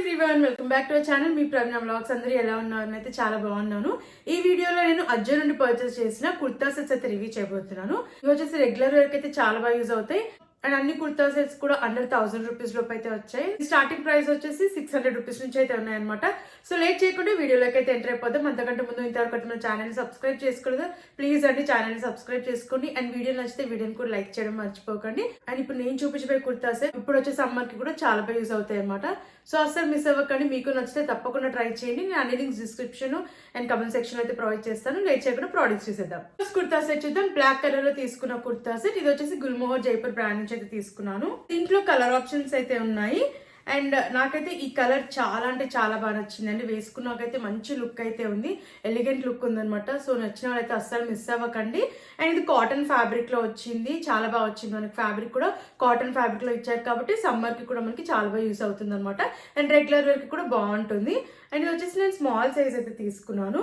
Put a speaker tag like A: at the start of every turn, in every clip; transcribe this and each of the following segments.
A: Everyone, welcome back to our channel. Me Praveena vlogs. అందరూ ఎలా ఉన్నారు? అయితే చాలా బాగున్నాను. ఈ వీడియోలో నేను అజ్జో నుండి పర్చేస్ చేసిన కుర్తా సెట్స్ అయితే రివ్యూ చేయబోతున్నాను. ఇవి వచ్చేసి రెగ్యులర్ వేర్ కి అయితే చాలా బాగా యూజ్ అవుతాయి. అండ్ అన్ని కుర్తా సెట్స్ కూడా అండర్ 1000 రూపీస్ లోపు అయితే వచ్చాయి. స్టార్టింగ్ ప్రైస్ వచ్చేసి 600 రూపీస్ నుంచి అయితే ఉన్నాయన్నమాట. సో లేట్ చేయకుండా వీడియోలోకి అయితే ఎంటర్ అయిపోతాం. అంతకంటే ముందు ఇంతవరకు మన ఛానల్ సబ్స్క్రైబ్ చేసుకోలేదు, ప్లీజ్ అండి ఛానల్ సబ్స్క్రైబ్ చేసుకోండి. అండ్ వీడియో నచ్చితే వీడియోని కూడా లైక్ చేయడం మర్చిపోకండి. అండ్ ఇప్పుడు నేను చూపించబోయే కుర్తా సెట్ ఇప్పుడు వచ్చే సమ్మర్ కి కూడా చాలా బాగా యూజ్ అవుతాయి అనమాట. సో అసలు మిస్ అవ్వకండి. మీకు నచ్చితే తప్పకుండా ట్రై చేయండి. నేను అన్ని links description and comment section అయితే ప్రొవైడ్ చేస్తాను. లేట్ చేయకుండా ప్రోడక్ట్స్ చూసేద్దాం. ఫస్ట్ కుర్తా సెట్ చూద్దాం. బ్లాక్ కలర్ లో తీసుకున్న కుర్తా సెట్. ఇది వచ్చేసి గుల్మోహర్ జైపూర్ బ్రాండ్ నుంచి అయితే తీసుకున్నాను. దీంట్లో కలర్ ఆప్షన్స్ అయితే ఉన్నాయి. అండ్ నాకైతే ఈ కలర్ చాలా అంటే చాలా బాగా నచ్చిందండి. వేసుకున్నాకైతే మంచి లుక్ అయితే ఉంది, ఎలిగెంట్ లుక్ ఉందనమాట. సో నచ్చిన వాళ్ళైతే అస్సలు మిస్ అవ్వకండి. అండ్ ఇది కాటన్ ఫ్యాబ్రిక్ లో వచ్చింది, చాలా బాగా వచ్చింది. మనకి ఫ్యాబ్రిక్ కూడా కాటన్ ఫ్యాబ్రిక్ లో ఇచ్చారు కాబట్టి సమ్మర్ కి కూడా మనకి చాలా బాగా యూస్ అవుతుంది అనమాట. అండ్ రెగ్యులర్ వేర్ కి కూడా బాగుంటుంది. అండ్ ఇది వచ్చేసి నేను స్మాల్ సైజ్ అయితే తీసుకున్నాను.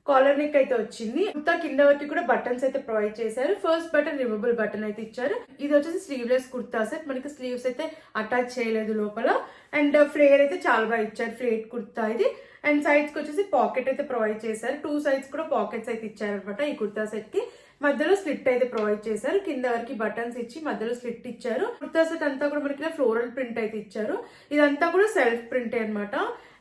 A: కాలర్ నెక్ అయితే వచ్చింది. మొత్తం కింద వరకు కూడా బటన్స్ అయితే ప్రొవైడ్ చేశారు. ఫస్ట్ బటన్ రిమూవబుల్ బటన్ అయితే ఇచ్చారు. ఇది వచ్చేసి స్లీవ్లెస్ కుర్తా సెట్. మనకి స్లీవ్స్ అయితే అటాచ్ చేయలేదు లోపల. అండ్ ఫ్లేర్ అయితే చాలా బాగా ఇచ్చారు. ఫ్లేట్ కుర్తా ఇది. అండ్ సైడ్స్ కి వచ్చేసి పాకెట్ అయితే ప్రొవైడ్ చేశారు. 2 సైడ్స్ కూడా పాకెట్స్ అయితే ఇచ్చారు అనమాట. ఈ కుర్తా సెట్ కి మధ్యలో స్లిట్ అయితే ప్రొవైడ్ చేశారు. కింద వరకు బటన్స్ ఇచ్చి మధ్యలో స్లిట్ ఇచ్చారు. కుర్తా సెట్ అంతా కూడా మనకి ఫ్లోరల్ ప్రింట్ అయితే ఇచ్చారు. ఇదంతా కూడా సెల్ఫ్ ప్రింట్ అనమాట.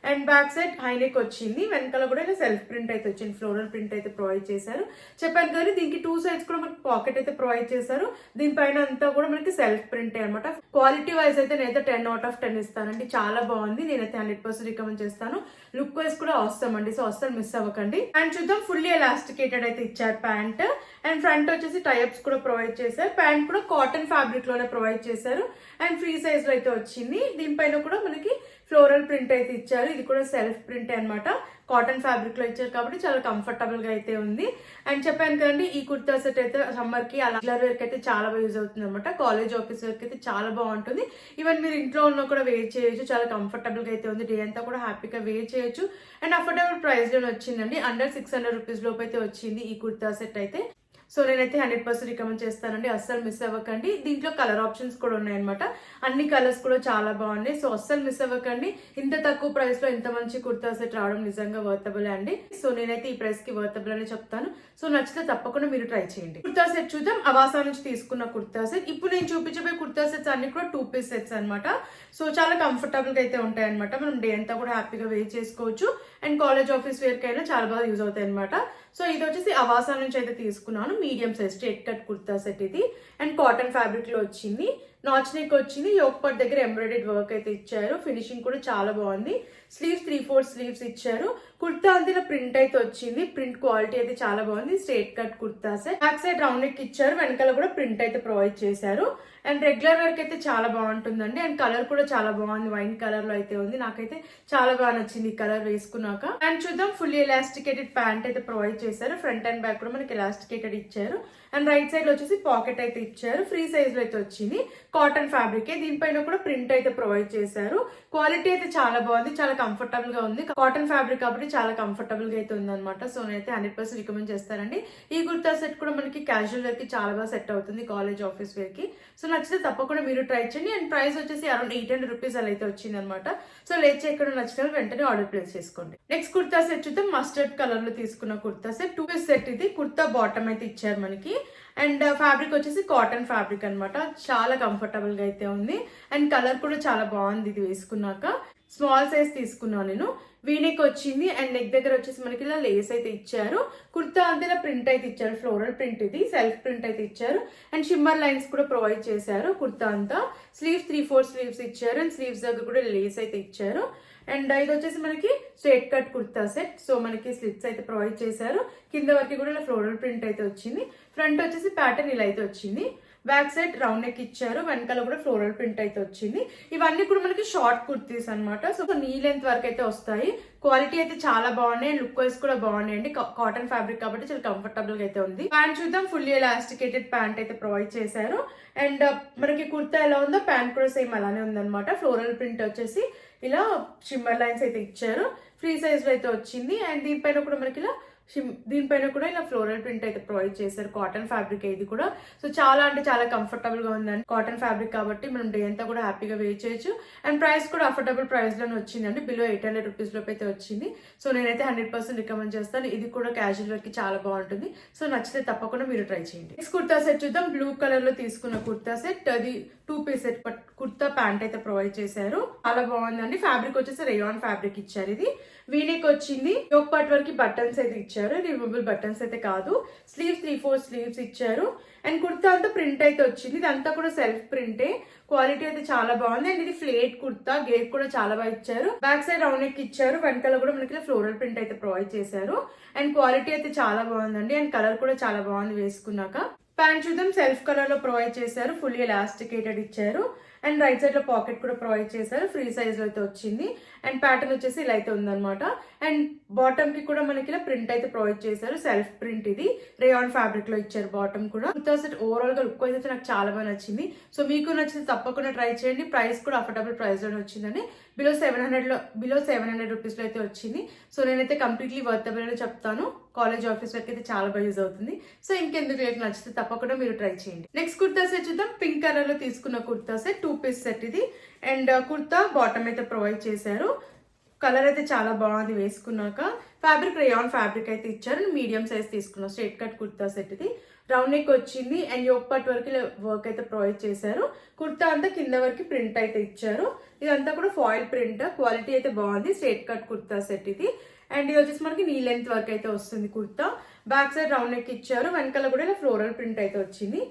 A: అండ్ బ్యాక్ సైడ్ హైనెక్ వచ్చింది. వెనకాల కూడా ఇలా సెల్ఫ్ ప్రింట్ అయితే వచ్చింది. ఫ్లోరల్ ప్రింట్ అయితే ప్రొవైడ్ చేశారు. చెప్పాను కానీ దీనికి 2 సైడ్స్ కూడా మనకి పాకెట్ అయితే ప్రొవైడ్ చేశారు. దీనిపైన అంతా కూడా మనకి సెల్ఫ్ ప్రింట్ అనమాట. క్వాలిటీ వైజ్ అయితే నేనైతే 10 out of 10 ఇస్తానండి. చాలా బాగుంది. నేనైతే 100% రికమెండ్ చేస్తాను. లుక్ వైజ్ కూడా అవసరం అండి. సో అస్సలు మిస్ అవ్వకండి. అండ్ చూద్దాం. ఫుల్లీ ఎలాస్టికేటెడ్ అయితే ఇచ్చారు ప్యాంట్. అండ్ ఫ్రంట్ వచ్చేసి టైప్స్ కూడా ప్రొవైడ్ చేశారు. ప్యాంట్ కూడా కాటన్ ఫ్యాబ్రిక్ లోనే ప్రొవైడ్ చేశారు. అండ్ ఫ్రీ సైజ్ లో అయితే వచ్చింది. దీనిపైన కూడా మనకి ఫ్లోరల్ ప్రింట్ అయితే ఇచ్చారు. ఇది కూడా సెల్ఫ్ ప్రింట్ అనమాట. కాటన్ ఫ్యాబ్రిక్ లో ఇచ్చారు కాబట్టి చాలా కంఫర్టబుల్ గా అయితే ఉంది. అండ్ చెప్పాను కదండి, ఈ కుర్తా సెట్ అయితే సమ్మర్ కి అలా రెగ్యులర్ వేర్ కి అయితే చాలా బాగా యూజ్ అవుతుంది అనమాట. కాలేజ్ ఆఫీస్ వేర్ కి అయితే చాలా బాగుంటుంది. ఈవెన్ మీరు ఇంట్లో ఉన్నా కూడా వేర్ చేయొచ్చు. చాలా కంఫర్టబుల్ గా అయితే ఉంది. డే అంతా కూడా హ్యాపీగా వేర్ చేయొచ్చు. అండ్ అఫోర్డబుల్ ప్రైస్ లోనే వచ్చిందండి. అండర్ 600 రూపీస్ లోపు అయితే వచ్చింది ఈ కుర్తా సెట్ అయితే. సో నేనైతే 100% రికమెండ్ చేస్తానండి. అస్సలు మిస్ అవ్వకండి. దీంట్లో కలర్ ఆప్షన్స్ కూడా ఉన్నాయన్నమాట. అన్ని కలర్స్ కూడా చాలా బాగున్నాయి. సో అస్సలు మిస్ అవ్వకండి. ఇంత తక్కువ ప్రైస్ లో ఇంత మంచి కుర్తా సెట్ రావడం నిజంగా వర్తబుల్ అండి. సో నేనైతే ఈ ప్రైస్ కి వర్తబుల్ అని చెప్తాను. సో నచ్చితే తప్పకుండా మీరు ట్రై చేయండి. కుర్తా సెట్ చూద్దాం. అవాసా నుంచి తీసుకున్న కుర్తా సెట్. ఇప్పుడు నేను చూపించబోయే కుర్తా సెట్స్ అన్ని కూడా 2 పీస్ సెట్స్ అనమాట. సో చాలా కంఫర్టబుల్ గా అయితే ఉంటాయి అనమాట. మనం డే అంతా కూడా హ్యాపీగా వేర్ చేసుకోవచ్చు. అండ్ కాలేజ్ ఆఫీస్ వేర్ కైనా చాలా బాగా యూజ్ అవుతాయి అనమాట. సో ఇది వచ్చేసి అవాసా నుంచి అయితే తీసుకున్నాను. Medium size straight cut kurta set ఇది. అండ్ కాటన్ ఫ్యాబ్రిక్ లో వచ్చింది. నాచ్ నెక్ వచ్చింది. యోక్ పార్ట్ దగ్గర ఎంబ్రాయిడెడ్ వర్క్ అయితే ఇచ్చారు. ఫినిషింగ్ కూడా చాలా బాగుంది. స్లీవ్స్ 3/4 స్లీవ్స్ ఇచ్చారు. కుర్తా అంతా ప్రింట్ అయితే వచ్చింది. ప్రింట్ క్వాలిటీ అయితే చాలా బాగుంది. Straight cut kurta set. Back side round neck ఇచ్చారు. వెనకాల కూడా ప్రింట్ అయితే ప్రొవైడ్ చేశారు. అండ్ రెగ్యులర్ వేర్ కి అయితే చాలా బాగుంటుందండి. అండ్ కలర్ కూడా చాలా బాగుంది. వైన్ కలర్ లో అయితే ఉంది. నాకైతే చాలా బాగా నచ్చింది ఈ కలర్ వేసుకున్నాక. అండ్ చూద్దాం. ఫుల్లీ ఎలాస్టికేటెడ్ ప్యాంట్ అయితే ప్రొవైడ్ చేశారు. ఫ్రంట్ అండ్ బ్యాక్ కూడా మనకి ఎలాస్టికేటెడ్ ఇచ్చారు. అండ్ రైట్ సైడ్ లో వచ్చేసి పాకెట్ అయితే ఇచ్చారు. ఫ్రీ సైజ్ లో అయితే వచ్చింది. Cotton fabric. దీనిపైన కూడా ప్రింట్ అయితే ప్రొవైడ్ చేశారు. క్వాలిటీ అయితే చాలా బాగుంది. చాలా కంఫర్టబుల్ గా ఉంది. కాటన్ ఫ్యాబ్రిక్ కాబట్టి చాలా కంఫర్టబుల్ గా అయితే ఉంది అనమాట. సో నేనైతే 100% రికమెండ్ చేస్తానండి. ఈ కుర్తా సెట్ కూడా మనకి క్యాజువల్ వేర్ కి చాలా బాగా సెట్ అవుతుంది. కాలేజ్ ఆఫీస్ వేర్ కి. సో నచ్చితే తప్పకుండా మీరు ట్రై చేయండి. అండ్ ప్రైస్ వచ్చేసి అరౌండ్ 800 రూపీస్ అలా అయితే వచ్చింది అనమాట. సో లేట్ చేయకుండా నచ్చిన వెంటనే ఆర్డర్ ప్లేస్ చేసుకోండి. నెక్స్ట్ కుర్తా సెట్ చూద్దాం. మస్టర్డ్ కలర్ లో తీసుకున్న కుర్తా సెట్. 2 పీస్ సెట్ ఇది. కుర్తా బాటమ్ అయితే ఇచ్చారు మనకి. అండ్ ఫ్యాబ్రిక్ వచ్చేసి కాటన్ ఫ్యాబ్రిక్ అనమాట. చాలా కంఫర్టబుల్ గా అయితే ఉంది. అండ్ కలర్ కూడా చాలా బాగుంది ఇది వేసుకున్నాక. స్మాల్ సైజ్ తీసుకున్నాను నేను. వీనెక్ వచ్చింది. అండ్ నెక్ దగ్గర వచ్చేసి మనకి ఇలా లేస్ అయితే ఇచ్చారు. కుర్తా అంతా ఇలా ప్రింట్ అయితే ఇచ్చారు. ఫ్లోరల్ ప్రింట్ ఇది. సెల్ఫ్ ప్రింట్ అయితే ఇచ్చారు. అండ్ షిమ్మర్ లైన్స్ కూడా ప్రొవైడ్ చేశారు. కుర్తా అంతా స్లీవ్స్ 3/4 స్లీవ్స్ ఇచ్చారు. అండ్ స్లీవ్స్ దగ్గర కూడా లేస్ అయితే ఇచ్చారు. అండ్ ఇది వచ్చేసి మనకి straight cut kurta set. So మనకి స్లిట్స్ అయితే ప్రొవైడ్ చేశారు. కింద వరకు కూడా ఇలా ఫ్లోరల్ ప్రింట్ అయితే వచ్చింది. ఫ్రంట్ వచ్చేసి ప్యాటర్న్ ఇలా అయితే వచ్చింది. బ్యాక్ సైడ్ రౌండ్ నెక్ ఇచ్చారు. వెనకాల కూడా ఫ్లోరల్ ప్రింట్ అయితే వచ్చింది. ఇవన్నీ కూడా మనకి షార్ట్ కుర్తీస్ అనమాట. సో నీ లెంత్ వరకు అయితే వస్తాయి. క్వాలిటీ అయితే చాలా బాగున్నాయి. లుక్ వైజ్ కూడా బాగున్నాయండి. కాటన్ ఫ్యాబ్రిక్ కాబట్టి చాలా కంఫర్టబుల్ గా అయితే ఉంది. ప్యాంట్ చూద్దాం. ఫుల్లీ ఎలాస్టికేటెడ్ ప్యాంట్ అయితే ప్రొవైడ్ చేశారు. అండ్ మనకి కుర్తా ఎలా ఉందో ప్యాంట్ కూడా సేమ్ అలానే ఉందన్నమాట. ఫ్లోరల్ ప్రింట్ వచ్చేసి ఇలా షిమ్మర్ లైన్స్ అయితే ఇచ్చారు. ఫ్రీ సైజ్ లో అయితే వచ్చింది. అండ్ దీనిపైన కూడా మనకి ఇలా దీనిపైన కూడా ఇలా ఫ్లోరల్ ప్రింట్ అయితే ప్రొవైడ్ చేశారు. కాటన్ ఫ్యాబ్రిక్ ఇది కూడా. సో చాలా అంటే చాలా కంఫర్టబుల్ గా ఉందండి. కాటన్ ఫ్యాబ్రిక్ కాబట్టి మనం డే అంతా కూడా హ్యాపీగా వేర్ చేయొచ్చు. అండ్ ప్రైస్ కూడా అఫోర్డబుల్ ప్రైస్ లోనే వచ్చిందండి. బిలో 800 రూపీస్ లోపు అయితే వచ్చింది. సో నేనైతే 100% రికమెండ్ చేస్తాను. ఇది కూడా క్యాజువల్ వేర్ కి చాలా బాగుంటుంది. సో నచ్చితే తప్పకుండా మీరు ట్రై చేయండి. నెక్స్ట్ కుర్తా సెట్ చూద్దాం. బ్లూ కలర్ లో తీసుకున్న కుర్తా సెట్. అది 2 పీస్ సెట్ కుర్తా ప్యాంట్ అయితే ప్రొవైడ్ చేశారు. చాలా బాగుందండి. ఫ్యాబ్రిక్ వచ్చేసి రేయాన్ ఫ్యాబ్రిక్ ఇచ్చారు. ఇది వీనెక్ వచ్చింది. యోక్ పార్ట్ వరకు బటన్స్ అయితే ఇచ్చారు. రిమూవబుల్ బటన్స్ అయితే కాదు. స్లీవ్స్ 3/4 స్లీవ్స్ ఇచ్చారు. అండ్ కుర్తా అంతా ప్రింట్ అయితే వచ్చింది. ఇదంతా కూడా సెల్ఫ్ ప్రింటే. క్వాలిటీ అయితే చాలా బాగుంది. అండ్ ఇది ఫ్లేట్ కుర్తా. గేట్ కూడా చాలా బాగా ఇచ్చారు. బ్యాక్ సైడ్ రౌండ్ నెక్ ఇచ్చారు. వెనకాల కూడా మనకి ఫ్లోరల్ ప్రింట్ అయితే ప్రొవైడ్ చేశారు. అండ్ క్వాలిటీ అయితే చాలా బాగుందండి. అండ్ కలర్ కూడా చాలా బాగుంది వేసుకున్నాక. ప్యాంట్ చూద్దాం. సెల్ఫ్ కలర్ లో ప్రొవైడ్ చేశారు. ఫుల్లీ ఎలాస్టికేటెడ్ ఇచ్చారు. అండ్ రైట్ సైడ్ లో పాకెట్ కూడా ప్రొవైడ్ చేశారు. ఫ్రీ సైజ్ లో అయితే వచ్చింది. అండ్ ప్యాటర్న్ వచ్చేసి ఇలా అయితే ఉందన్నమాట. అండ్ బాటమ్ కి కూడా మనకి ఇలా ప్రింట్ అయితే ప్రొవైడ్ చేశారు. సెల్ఫ్ ప్రింట్ ఇది. రేయాన్ ఫ్యాబ్రిక్ లో ఇచ్చారు బాటమ్ కూడా. కుర్తా సెట్ ఓవరాల్ గా లుక్ అయితే నాకు చాలా బాగా నచ్చింది. సో మీకు నచ్చితే తప్పకుండా ట్రై చేయండి. ప్రైస్ కూడా అఫోర్డబుల్ ప్రైస్ లోనే వచ్చిందండి. బిలో 700 రూపీస్ లో అయితే వచ్చింది. సో నేనైతే కంప్లీట్లీ వర్తబుల్ అని చెప్తాను. కాలేజ్ ఆఫీస్ వరకు అయితే చాలా బాగా యూజ్ అవుతుంది. సో ఇంకెందుకు లేట్, నచ్చితే తప్పకుండా మీరు ట్రై చేయండి. నెక్స్ట్ కుర్తా సెట్ చూద్దాం. పింక్ కలర్ లో తీసుకున్న కుర్తా సెట్ 2 పీస్ సెట్ ఇది. అండ్ కుర్తా బాటమ్ అయితే ప్రొవైడ్ చేశారు. కలర్ అయితే చాలా బాగుంది వేసుకున్నాక. ఫ్యాబ్రిక్ రేయాన్ ఫ్యాబ్రిక్ అయితే ఇచ్చారు. మీడియం సైజ్ తీసుకున్నాం. స్ట్రైట్ కట్ కుర్తా సెట్ ఇది. రౌండ్ నెక్ వచ్చింది. అండ్ యోక్ పార్ట్ వరకు వర్క్ అయితే ప్రొవైడ్ చేశారు. కుర్తా అంతా కింద వరకు ప్రింట్ అయితే ఇచ్చారు. ఇదంతా కూడా ఫాయిల్ ప్రింట్. క్వాలిటీ అయితే బాగుంది. స్ట్రైట్ కట్ కుర్తా సెట్ ఇది. అండ్ ఇది వచ్చేసి మనకి నీ లెంత్ వర్క్ అయితే వస్తుంది kurta. Back side round neck ఇచ్చారు. వెనకాల కూడా ఇలా ఫ్లోరల్ ప్రింట్ అయితే వచ్చింది.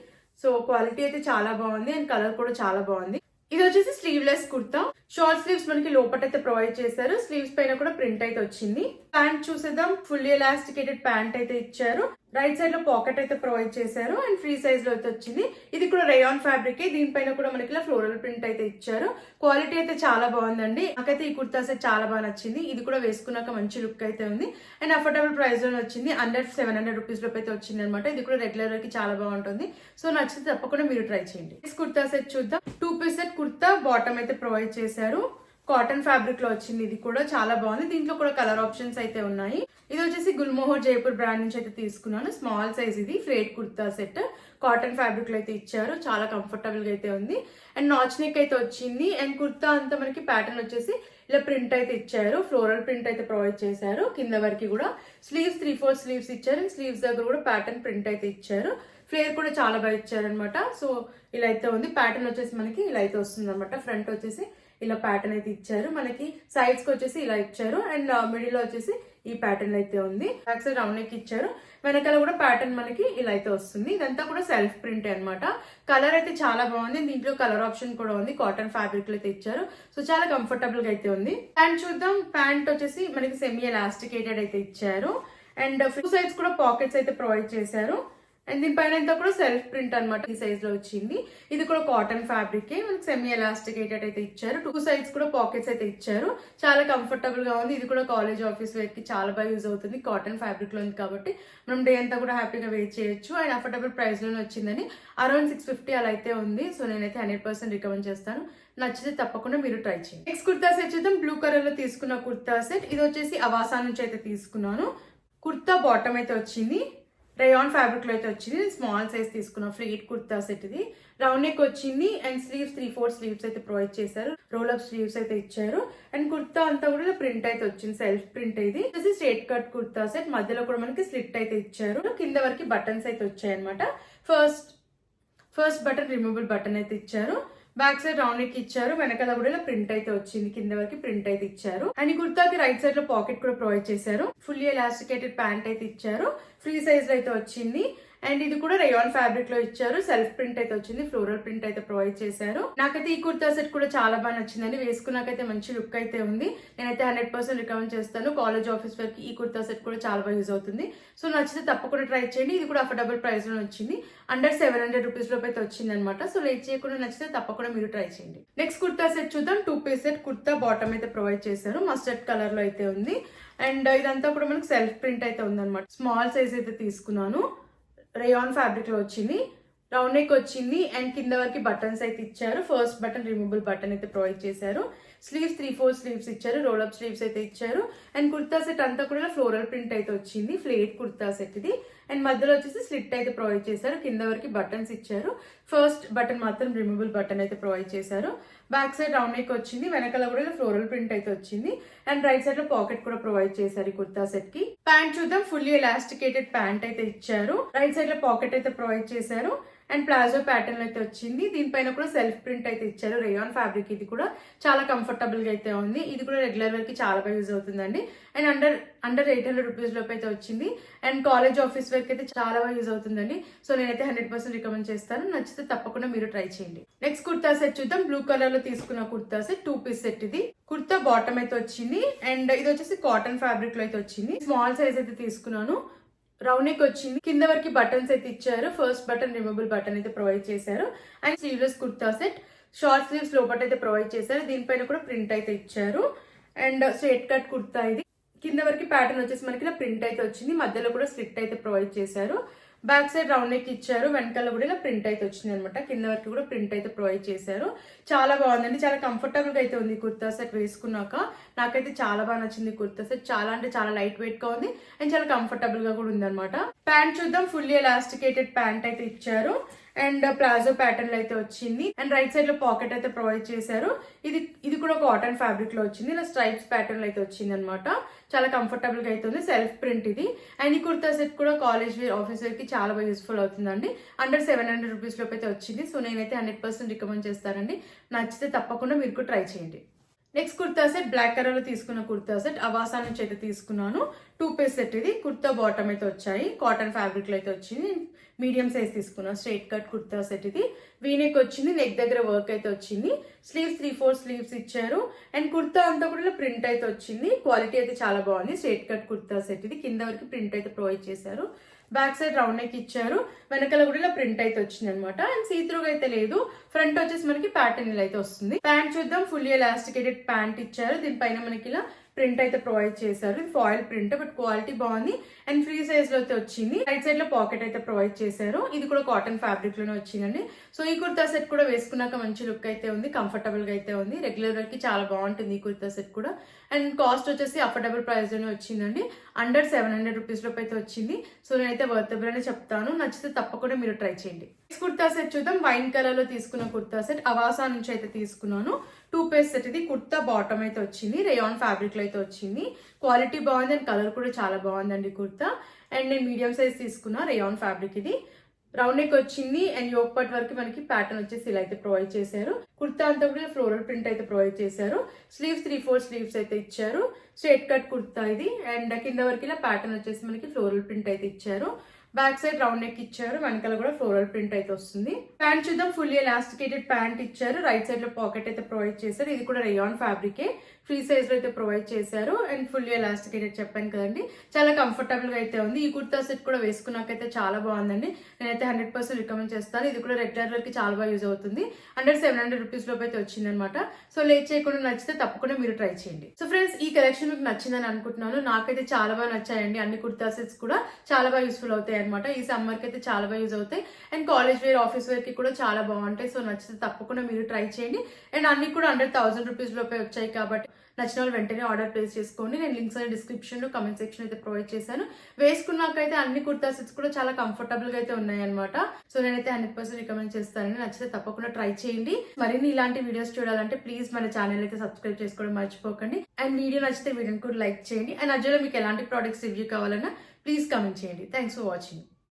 A: సో క్వాలిటీ అయితే చాలా బాగుంది. అండ్ కలర్ కూడా చాలా బాగుంది. ఇది వచ్చేసి స్లీవ్లెస్ కుర్తా. షార్ట్ స్లీవ్స్ మనకి లోపటైతే ప్రొవైడ్ చేశారు. స్లీవ్స్ పైన కూడా ప్రింట్ అయితే వచ్చింది. ప్యాంట్ చూసేద్దాం. ఫుల్లీ ఎలాస్టికేటెడ్ ప్యాంట్ అయితే ఇచ్చారు. రైట్ సైడ్ లో పాకెట్ అయితే ప్రొవైడ్ చేశారు. అండ్ ఫ్రీ సైజ్ లో అయితే వచ్చింది. ఇది కూడా రేయాన్ ఫ్యాబ్రిక్. దీనిపైన కూడా మనకి ఇలా ఫ్లోరల్ ప్రింట్ అయితే ఇచ్చారు. క్వాలిటీ అయితే చాలా బాగుందండి. నాకైతే ఈ కుర్తా సెట్ చాలా బాగా నచ్చింది. ఇది కూడా వేసుకున్నాక మంచి లుక్ అయితే ఉంది. అండ్ అఫోర్డబుల్ ప్రైస్ లోనే వచ్చింది. అండర్ 700 రూపీస్ లోపు అయితే వచ్చింది అనమాట. ఇది కూడా రెగ్యులర్ కి చాలా బాగుంటుంది. సో నచ్చితే తప్పకుండా మీరు ట్రై చేయండి. నెక్స్ట్ కుర్తా సెట్ చూద్దాం. 2 పీస్ సెట్ కుర్తా బాటమ్ అయితే ప్రొవైడ్ చేశారు. కాటన్ ఫ్యాబ్రిక్ లో వచ్చింది. ఇది కూడా చాలా బాగుంది. దీంట్లో కూడా కలర్ ఆప్షన్స్ అయితే ఉన్నాయి. ఇది వచ్చేసి గుల్మోహర్ జైపూర్ బ్రాండ్ నుంచి అయితే తీసుకున్నాను. స్మాల్ సైజ్ ఇది. ఫ్లేట్ కుర్తా సెట్. కాటన్ ఫ్యాబ్రిక్ లో అయితే ఇచ్చారు. చాలా కంఫర్టబుల్ గా అయితే ఉంది. అండ్ నాచ్ నెక్ అయితే వచ్చింది. అండ్ కుర్తా అంతా మనకి ప్యాటర్న్ వచ్చేసి ఇలా ప్రింట్ అయితే ఇచ్చారు. ఫ్లోరల్ ప్రింట్ అయితే ప్రొవైడ్ చేశారు. కింద వరకు కూడా స్లీవ్స్ 3/4 స్లీవ్స్ ఇచ్చారు. అండ్ స్లీవ్స్ దగ్గర కూడా ప్యాటర్న్ ప్రింట్ అయితే ఇచ్చారు. ఫ్లేర్ కూడా చాలా బాగా ఇచ్చారనమాట. సో ఇలా అయితే ఉంది. ప్యాటర్న్ వచ్చేసి మనకి ఇలా అయితే వస్తుంది అనమాట. ఫ్రంట్ వచ్చేసి ఇలా ప్యాటర్న్ అయితే ఇచ్చారు. మనకి సైడ్స్ కి వచ్చేసి ఇలా ఇచ్చారు. అండ్ మిడిల్ లో వచ్చేసి ఈ ప్యాటర్న్ అయితే ఉంది. బ్యాక్ సైడ్ రౌండ్ నెక్ ఇచ్చారు. వెనకాల కూడా ప్యాటర్న్ మనకి ఇలా అయితే వస్తుంది. ఇదంతా కూడా సెల్ఫ్ ప్రింట్ అనమాట. కలర్ అయితే చాలా బాగుంది. దీంట్లో కలర్ ఆప్షన్ కూడా ఉంది. కాటన్ ఫ్యాబ్రిక్ లో అయితే ఇచ్చారు. సో చాలా కంఫర్టబుల్ గా అయితే ఉంది. ప్యాంట్ చూద్దాం. ప్యాంట్ వచ్చేసి మనకి సెమీ ఎలాస్టికేటెడ్ అయితే ఇచ్చారు. అండ్ టూ సైడ్స్ కూడా పాకెట్స్ అయితే ప్రొవైడ్ చేశారు. అండ్ దీనిపైన అంతా కూడా సెల్ఫ్ ప్రింట్ అనమాట. ఈ సైజ్ లో వచ్చింది. ఇది కూడా కాటన్ ఫ్యాబ్రిక్. మనకి సెమీ ఎలాస్టికేటెడ్ అయితే ఇచ్చారు. 2 సైడ్స్ కూడా పాకెట్స్ అయితే ఇచ్చారు. చాలా కంఫర్టబుల్ గా ఉంది. ఇది కూడా కాలేజ్ ఆఫీస్ వేర్ కి చాలా బాగా యూజ్ అవుతుంది. కాటన్ ఫ్యాబ్రిక్ లో ఉంది కాబట్టి మనం డే అంతా కూడా హ్యాపీగా వేర్ చేయొచ్చు. అండ్ అఫోర్డబుల్ ప్రైస్ లోనే వచ్చిందని అరౌండ్ 650 అలా అయితే ఉంది. సో నేనైతే 100% రికమెండ్ చేస్తాను. నచ్చితే తప్పకుండా మీరు ట్రై చేయండి. నెక్స్ట్ కుర్తా సెట్ చూద్దాం. బ్లూ కలర్ లో తీసుకున్న కుర్తా సెట్. ఇది వచ్చేసి అవాసా నుంచి అయితే తీసుకున్నాను. కుర్తా బాటమ్ అయితే వచ్చింది. రేయాన్ ఫ్యాబ్రిక్ లో అయితే వచ్చింది. స్మాల్ సైజ్ తీసుకున్నాం. ఫ్లీట్ కుర్తా సెట్ ఇది. రౌండ్ నెక్ వచ్చింది. అండ్ స్లీవ్స్ 3/4 స్లీవ్స్ అయితే ప్రొవైడ్ చేశారు. రోల్ అప్ స్లీవ్స్ అయితే ఇచ్చారు. అండ్ కుర్తా అంతా కూడా ప్రింట్ అయితే వచ్చింది. సెల్ఫ్ ప్రింట్ ఇది. Straight cut kurta set. మధ్యలో కూడా మనకి స్లిట్ అయితే ఇచ్చారు. కింద వరకు బటన్స్ అయితే వచ్చాయి అనమాట. ఫస్ట్ బటన్ రిమూవబుల్ బటన్ అయితే ఇచ్చారు. బ్యాక్ సైడ్ రౌండ్ నెక్ ఇచ్చారు. వెనకాల కూడా ఇలా ప్రింట్ అయితే వచ్చింది. కింద వరకు ప్రింట్ అయితే ఇచ్చారు. అండ్ ఈ కుర్తాకి రైట్ సైడ్ లో పాకెట్ కూడా ప్రొవైడ్ చేశారు. ఫుల్లీ ఎలాస్టికేటెడ్ ప్యాంట్ అయితే ఇచ్చారు. ఫ్రీ సైజ్ లో అయితే వచ్చింది. అండ్ ఇది కూడా రేయాన్ ఫ్యాబ్రిక్ లో ఇచ్చారు. సెల్ఫ్ ప్రింట్ అయితే వచ్చింది. ఫ్లోరల్ ప్రింట్ అయితే ప్రొవైడ్ చేశారు. నాకైతే ఈ కుర్తా సెట్ కూడా చాలా బాగా నచ్చిందండి. వేసుకున్నాకైతే మంచి లుక్ అయితే ఉంది. నేనైతే 100% రికమెండ్ చేస్తాను. కాలేజ్ ఆఫీస్ వరకు ఈ కుర్తా సెట్ కూడా చాలా బాగా యూజ్ అవుతుంది. సో నచ్చితే తప్పకుండా ట్రై చేయండి. ఇది కూడా అఫోర్డబుల్ ప్రైస్ లో వచ్చింది. అండర్ 700 రూపీస్ లోపు అయితే వచ్చింది అనమాట. సో లేట్ చేయకుండా నచ్చితే తప్పకుండా మీరు ట్రై చేయండి. నెక్స్ట్ కుర్తా సెట్ చూద్దాం. 2 పీస్ సెట్ కుర్తా బాటమ్ అయితే ప్రొవైడ్ చేశారు. మస్టర్డ్ కలర్ లో అయితే ఉంది. అండ్ ఇదంతా కూడా మనకు సెల్ఫ్ ప్రింట్ అయితే ఉందన్నమాట. స్మాల్ సైజ్ అయితే తీసుకున్నాను. రేయాన్ ఫ్యాబ్రిక్ లో వచ్చింది. రౌండ్ నెక్ వచ్చింది. అండ్ కింద వరకు బటన్స్ అయితే ఇచ్చారు. ఫస్ట్ బటన్ రిమూవబుల్ బటన్ అయితే ప్రొవైడ్ చేశారు. స్లీవ్స్ 3/4 స్లీవ్స్ ఇచ్చారు, రోల్ అప్ స్లీవ్స్ అయితే ఇచ్చారు. అండ్ కుర్తా సెట్ అంతా కూడా ఫ్లోరల్ ప్రింట్ అయితే వచ్చింది, ఫ్లేట్ కుర్తా సెట్ ఇది. అండ్ మధ్యలో వచ్చేసి స్లిట్ అయితే ప్రొవైడ్ చేశారు, కింద వరకు బటన్స్ ఇచ్చారు. ఫస్ట్ బటన్ మాత్రం రిమూవబుల్ బటన్ అయితే ప్రొవైడ్ చేశారు. బ్యాక్ సైడ్ రౌండ్ నెక్ వచ్చింది, వెనకాల కూడా ఫ్లోరల్ ప్రింట్ అయితే వచ్చింది. అండ్ రైట్ సైడ్ లో పాకెట్ కూడా ప్రొవైడ్ చేశారు ఈ కుర్తా సెట్ కి. ప్యాంట్ చూద్దాం, ఫుల్లీ ఎలాస్టికేటెడ్ ప్యాంట్ అయితే ఇచ్చారు, రైట్ సైడ్ లో పాకెట్ అయితే ప్రొవైడ్ చేశారు. అండ్ ప్లాజో ప్యాటర్న్ అయితే వచ్చింది, దీనిపైన కూడా సెల్ఫ్ ప్రింట్ అయితే ఇచ్చారు, రేయాన్ ఫ్యాబ్రిక్. ఇది కూడా చాలా కంఫర్టబుల్ గా అయితే ఉంది, ఇది కూడా రెగ్యులర్ వేర్ కి చాలా బాగా యూజ్ అవుతుందండి. అండ్ అండర్ 800 రూపీస్ లోపు అయితే వచ్చింది. అండ్ కాలేజ్ ఆఫీస్ వేర్ కి అయితే చాలా బాగా యూజ్ అవుతుందండి. సో నేనైతే 100% రికమెండ్ చేస్తాను, నచ్చితే తప్పకుండా మీరు ట్రై చేయండి. నెక్స్ట్ కుర్తా సెట్ చూద్దాం, బ్లూ కలర్ లో తీసుకున్న కుర్తా సెట్, 2 పీస్ సెట్ ఇది. కుర్తా బాటమ్ అయితే వచ్చింది, అండ్ ఇది వచ్చేసి కాటన్ ఫ్యాబ్రిక్ లో అయితే వచ్చింది. స్మాల్ సైజ్ అయితే తీసుకున్నాను, రౌండ్ నెక్ వచ్చింది, కింద వరకు బటన్స్ అయితే ఇచ్చారు. ఫస్ట్ బటన్ రిమూవబుల్ బటన్ అయితే ప్రొవైడ్ చేశారు. And sleeveless kurta set, short sleeves లోపల అయితే ప్రొవైడ్ చేశారు, దీనిపైన కూడా ప్రింట్ అయితే ఇచ్చారు. అండ్ స్ట్రైట్ కట్ కుర్తా ఇది, కింద వరకు ప్యాటర్న్ వచ్చేసి మనకి ఇలా ప్రింట్ అయితే వచ్చింది, మధ్యలో కూడా స్లిట్ అయితే ప్రొవైడ్ చేశారు. బ్యాక్ సైడ్ రౌండ్ నెక్ ఇచ్చారు, వెనకాల కూడా ఇలా ప్రింట్ అయితే వచ్చింది అనమాట, కింద వరకు కూడా ప్రింట్ అయితే ప్రొవైడ్ చేశారు. చాలా బాగుందండి, చాలా కంఫర్టబుల్ గా అయితే ఉంది కుర్తా సెట్ వేసుకున్నాక. నాకైతే చాలా బాగా నచ్చింది కుర్తా సెట్, చాలా అంటే చాలా లైట్ వెయిట్ గా ఉంది అండ్ చాలా కంఫర్టబుల్ గా కూడా ఉంది అనమాట. ప్యాంట్ చూద్దాం, ఫుల్లీ ఎలాస్టికేటెడ్ ప్యాంట్ అయితే ఇచ్చారు, అండ్ ప్లాజో ప్యాటర్న్ లో అయితే వచ్చింది. అండ్ రైట్ సైడ్ లో పాకెట్ అయితే ప్రొవైడ్ చేశారు, ఇది కూడా కాటన్ ఫ్యాబ్రిక్ లో వచ్చింది, ఇలా స్ట్రైప్స్ ప్యాటర్న్ లో అయితే వచ్చింది అనమాట. చాలా కంఫర్టబుల్ గా అయితే ఉంది, సెల్ఫ్ ప్రింట్ ఇది. అండ్ ఈ కుర్తా సెట్ కూడా కాలేజ్ వేర్, ఆఫీస్ వేర్ కి చాలా బాగా యూస్ఫుల్ అవుతుందండి. అండర్ 700 రూపీస్ లోపు అయితే వచ్చింది. సో నేనైతే 100% రికమెండ్ చేస్తానండి, నచ్చితే తప్పకుండా మీరు కూడా ట్రై చేయండి. Next kurta set, black colour లో తీసుకున్న కుర్తా సెట్, అవాసా నుంచి అయితే తీసుకున్నాను. 2 పీస్ సెట్ ఇది, కుర్తా బాటమ్ అయితే వచ్చాయి, కాటన్ ఫ్యాబ్రిక్ లో అయితే వచ్చింది. మీడియం సైజ్ తీసుకున్నాను, స్ట్రైట్ కట్ కుర్తా సెట్ ఇది. వీనెక్ వచ్చింది, నెక్ దగ్గర వర్క్ అయితే వచ్చింది, స్లీవ్స్ 3/4 స్లీవ్స్ ఇచ్చారు. అండ్ కుర్తా అంతా కూడా ప్రింట్ అయితే వచ్చింది, క్వాలిటీ అయితే చాలా బాగుంది. స్ట్రైట్ కట్ కుర్తా సెట్ ఇది, కింద వరకు ప్రింట్ అయితే ప్రొవైడ్ చేశారు. బ్యాక్ సైడ్ రౌండ్ నెక్ ఇచ్చారు, వెనకాల కూడా ఇలా ప్రింట్ అయితే వచ్చింది అనమాట. అండ్ సీత్రూగా అయితే లేదు, ఫ్రంట్ వచ్చేసి మనకి ప్యాటర్న్ ఇలా అయితే వస్తుంది. ప్యాంట్ చూద్దాం, ఫుల్లీ ఎలాస్టికేటెడ్ ప్యాంట్ ఇచ్చారు, దీనిపైన మనకి ఇలా ప్రింట్ అయితే ప్రొవైడ్ చేశారు, ఇది ఫాయిల్ ప్రింట్ బట్ క్వాలిటీ బాగుంది. అండ్ ఫ్రీ సైజ్ లో అయితే వచ్చింది, రైట్ సైడ్ లో పాకెట్ అయితే ప్రొవైడ్ చేశారు, ఇది కూడా కాటన్ ఫ్యాబ్రిక్ లోనే వచ్చిందండి. సో ఈ కుర్తా సెట్ కూడా వేసుకున్నాక మంచి లుక్ అయితే ఉంది, కంఫర్టబుల్ గా అయితే ఉంది, రెగ్యులర్ వేర్ కి చాలా బాగుంటుంది ఈ కుర్తా సెట్ కూడా. అండ్ కాస్ట్ వచ్చేసి అఫోర్డబుల్ ప్రైస్ లోనే వచ్చిందండి, అండర్ 700 రూపీస్ లోపు అయితే వచ్చింది. సో నేనైతే వర్తబుల్ అని చెప్తాను, నచ్చితే తప్పకుండా మీరు ట్రై చేయండి. నెక్స్ట్ కుర్తా సెట్ చూద్దాం, వైన్ కలర్ లో తీసుకున్న కుర్తా సెట్, అవాసా నుంచి అయితే తీసుకున్నాను. 2 పీస్ సెట్ ఇది, కుర్తా బాటమ్ అయితే వచ్చింది, రేయాన్ ఫ్యాబ్రిక్ లో అయితే వచ్చింది, క్వాలిటీ బాగుంది అండ్ కలర్ కూడా చాలా బాగుందండి కుర్తా. అండ్ నేను మీడియం సైజ్ తీసుకున్నా, రేయాన్ ఫ్యాబ్రిక్ ఇది. రౌండ్ నెక్ వచ్చింది అండ్ యోక్ పార్ట్ వరకు మనకి ప్యాటర్న్ వచ్చేసి ఇలా అయితే ప్రొవైడ్ చేశారు. కుర్తా అంతా కూడా ఫ్లోరల్ ప్రింట్ అయితే ప్రొవైడ్ చేశారు, స్లీవ్స్ 3/4 స్లీవ్స్ అయితే ఇచ్చారు. స్ట్రైట్ కట్ కుర్తా ఇది, అండ్ కింద వరకు ఇలా ప్యాటర్న్ వచ్చేసి మనకి ఫ్లోరల్ ప్రింట్ అయితే ఇచ్చారు. బ్యాక్ సైడ్ రౌండ్ నెక్ ఇచ్చారు, వెనకాల కూడా ఫ్లోరల్ ప్రింట్ అయితే వస్తుంది. ప్యాంట్ చూద్దాం, ఫుల్లీ ఎలాస్టికేటెడ్ ప్యాంట్ ఇచ్చారు, రైట్ సైడ్ లో పాకెట్ అయితే ప్రొవైడ్ చేశారు, ఇది కూడా రేయాన్ ఫ్యాబ్రికే, ఫ్రీ సైజ్ లో అయితే ప్రొవైడ్ చేశారు. అండ్ ఫుల్లీ ఎలాస్టికేటెడ్ చెప్పాను కదండి, చాలా కంఫర్టబుల్ గా అయితే ఉంది. ఈ కుర్తా సెట్ కూడా వేసుకున్నాకైతే చాలా బాగుందండి, నేనైతే 100% రికమెండ్ చేస్తాను. ఇది కూడా రెగ్యులర్ వేర్ కి చాలా బాగా యూజ్ అవుతుంది, అండర్ 700 రూపీస్ లోపు అయితే వచ్చింది అనమాట. సో లేట్ చేయకుండా నచ్చితే తప్పకుండా మీరు ట్రై చేయండి. సో ఫ్రెండ్స్, ఈ కలెక్షన్ మీకు నచ్చిందని అనుకుంటున్నాను, నాకైతే చాలా బాగా నచ్చాయండి. అన్ని కుర్తా సెట్స్ కూడా చాలా బాగా యూస్ఫుల్ అవుతాయి అనమాట, ఈ సమ్మర్ కి అయితే చాలా బాగా యూజ్ అవుతాయి. And college wear, office wear కి కూడా చాలా బాగుంటాయి. సో నచ్చితే తప్పకుండా మీరు ట్రై చేయండి. అండ్ అన్ని కూడా అండర్ 1000 రూపీస్ లోపే వచ్చాయి కాబట్టి నచ్చిన వాళ్ళు వెంటనే ఆర్డర్ ప్లేస్ చేసుకోండి. నేను లింక్స్ అనేది డిస్క్రిప్షన్ లో, కమెంట్ సెక్షన్ అయితే ప్రొవైడ్ చేశాను. వేసుకున్నాకైతే అన్ని కుర్తా సెట్స్ కూడా చాలా కంఫర్టబుల్ గా అయితే ఉన్నాయి అనమాట. సో నేనైతే 100% రికమెండ్ చేస్తానని, నచ్చితే తప్పకుండా ట్రై చేయండి. మరిన్ని ఇలాంటి వీడియోస్ చూడాలంటే ప్లీజ్ మన ఛానల్ అయితే సబ్స్క్రైబ్ చేసుకోవడం మర్చిపోకండి. అండ్ వీడియో నచ్చితే వీడియోని కూడా లైక్ చేయండి. అండ్ అజ్జలో మీకు ఎలాంటి ప్రోడక్ట్స్ రివ్యూ కావాలన్నా ప్లీజ్ కమెంట్ చేయండి. Thanks for watching.